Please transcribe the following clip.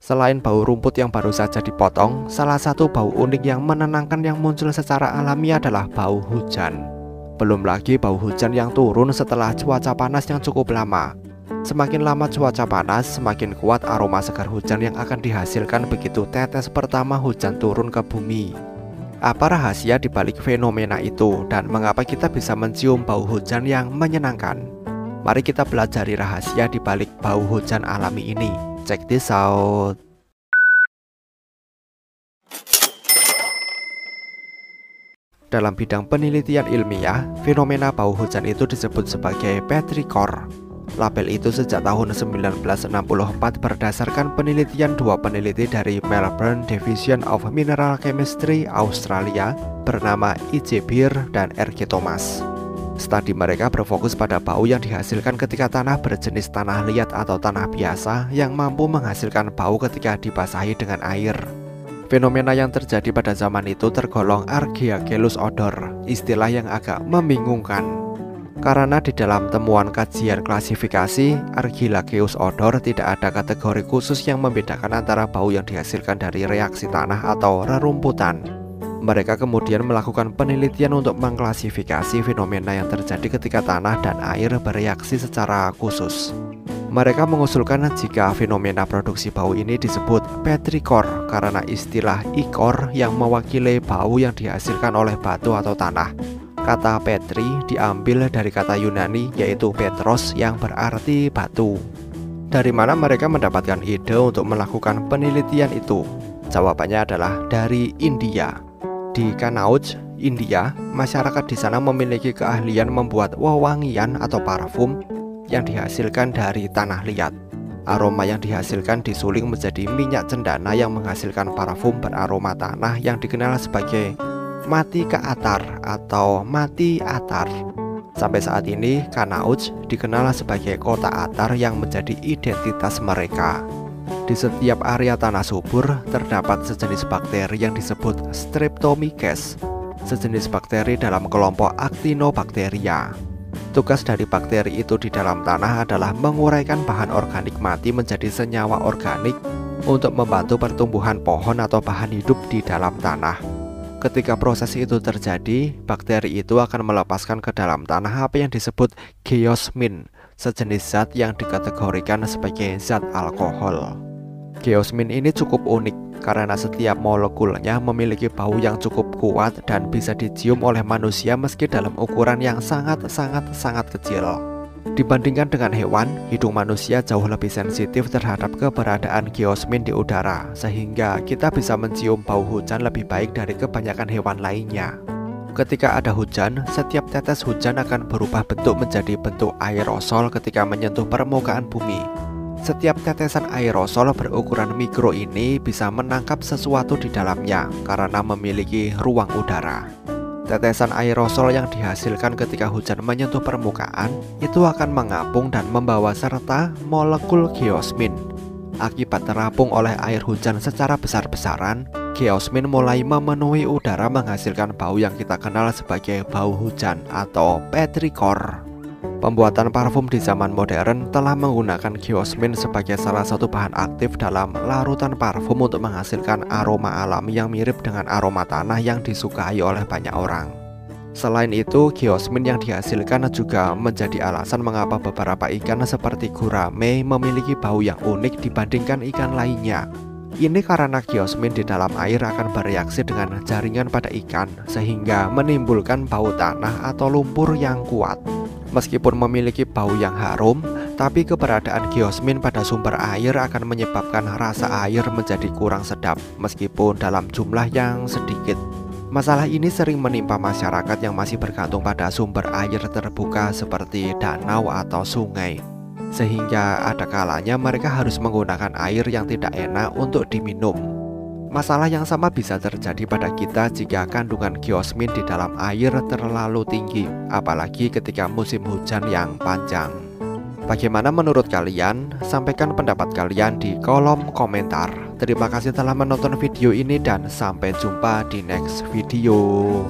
Selain bau rumput yang baru saja dipotong, salah satu bau unik yang menenangkan yang muncul secara alami adalah bau hujan. Belum lagi bau hujan yang turun setelah cuaca panas yang cukup lama. Semakin lama cuaca panas, semakin kuat aroma segar hujan yang akan dihasilkan begitu tetes pertama hujan turun ke bumi. Apa rahasia di balik fenomena itu dan mengapa kita bisa mencium bau hujan yang menyenangkan? Mari kita pelajari rahasia di balik bau hujan alami ini. Check this out. Dalam bidang penelitian ilmiah, fenomena bau hujan itu disebut sebagai petrichor. Label itu sejak tahun 1964 berdasarkan penelitian dua peneliti dari Melbourne Division of Mineral Chemistry, Australia bernama E.J. Beer dan R.G. Thomas. Studi mereka berfokus pada bau yang dihasilkan ketika tanah berjenis tanah liat atau tanah biasa yang mampu menghasilkan bau ketika dibasahi dengan air. Fenomena yang terjadi pada zaman itu tergolong Argyrokelus odor, istilah yang agak membingungkan. Karena di dalam temuan kajian klasifikasi, Argyrokelus odor tidak ada kategori khusus yang membedakan antara bau yang dihasilkan dari reaksi tanah atau rerumputan. Mereka kemudian melakukan penelitian untuk mengklasifikasi fenomena yang terjadi ketika tanah dan air bereaksi secara khusus. Mereka mengusulkan jika fenomena produksi bau ini disebut petrichor karena istilah ichor yang mewakili bau yang dihasilkan oleh batu atau tanah. Kata petri diambil dari kata Yunani yaitu petros yang berarti batu. Dari mana mereka mendapatkan ide untuk melakukan penelitian itu? Jawabannya adalah dari India. Di Kannauj, India, masyarakat di sana memiliki keahlian membuat wewangian atau parfum yang dihasilkan dari tanah liat. Aroma yang dihasilkan disuling menjadi minyak cendana yang menghasilkan parfum beraroma tanah yang dikenal sebagai mati ke atar atau mati atar. Sampai saat ini, Kannauj dikenal sebagai kota atar yang menjadi identitas mereka. Di setiap area tanah subur terdapat sejenis bakteri yang disebut Streptomyces, sejenis bakteri dalam kelompok Actinobacteria. Tugas dari bakteri itu di dalam tanah adalah menguraikan bahan organik mati menjadi senyawa organik untuk membantu pertumbuhan pohon atau bahan hidup di dalam tanah. Ketika proses itu terjadi, bakteri itu akan melepaskan ke dalam tanah apa yang disebut geosmin, sejenis zat yang dikategorikan sebagai zat alkohol. Geosmin ini cukup unik karena setiap molekulnya memiliki bau yang cukup kuat dan bisa dicium oleh manusia meski dalam ukuran yang sangat kecil. Dibandingkan dengan hewan, hidung manusia jauh lebih sensitif terhadap keberadaan geosmin di udara, sehingga kita bisa mencium bau hujan lebih baik dari kebanyakan hewan lainnya. Ketika ada hujan, setiap tetes hujan akan berubah bentuk menjadi bentuk aerosol ketika menyentuh permukaan bumi. Setiap tetesan aerosol berukuran mikro ini bisa menangkap sesuatu di dalamnya karena memiliki ruang udara. Tetesan aerosol yang dihasilkan ketika hujan menyentuh permukaan itu akan mengapung dan membawa serta molekul geosmin. Akibat terapung oleh air hujan secara besar-besaran, geosmin mulai memenuhi udara menghasilkan bau yang kita kenal sebagai bau hujan atau petrichor. Pembuatan parfum di zaman modern telah menggunakan geosmin sebagai salah satu bahan aktif dalam larutan parfum untuk menghasilkan aroma alami yang mirip dengan aroma tanah yang disukai oleh banyak orang. Selain itu, geosmin yang dihasilkan juga menjadi alasan mengapa beberapa ikan seperti gurame memiliki bau yang unik dibandingkan ikan lainnya. Ini karena geosmin di dalam air akan bereaksi dengan jaringan pada ikan sehingga menimbulkan bau tanah atau lumpur yang kuat. Meskipun memiliki bau yang harum, tapi keberadaan geosmin pada sumber air akan menyebabkan rasa air menjadi kurang sedap meskipun dalam jumlah yang sedikit. Masalah ini sering menimpa masyarakat yang masih bergantung pada sumber air terbuka seperti danau atau sungai, sehingga ada kalanya mereka harus menggunakan air yang tidak enak untuk diminum. Masalah yang sama bisa terjadi pada kita jika kandungan geosmin di dalam air terlalu tinggi, apalagi ketika musim hujan yang panjang. Bagaimana menurut kalian? Sampaikan pendapat kalian di kolom komentar. Terima kasih telah menonton video ini dan sampai jumpa di next video.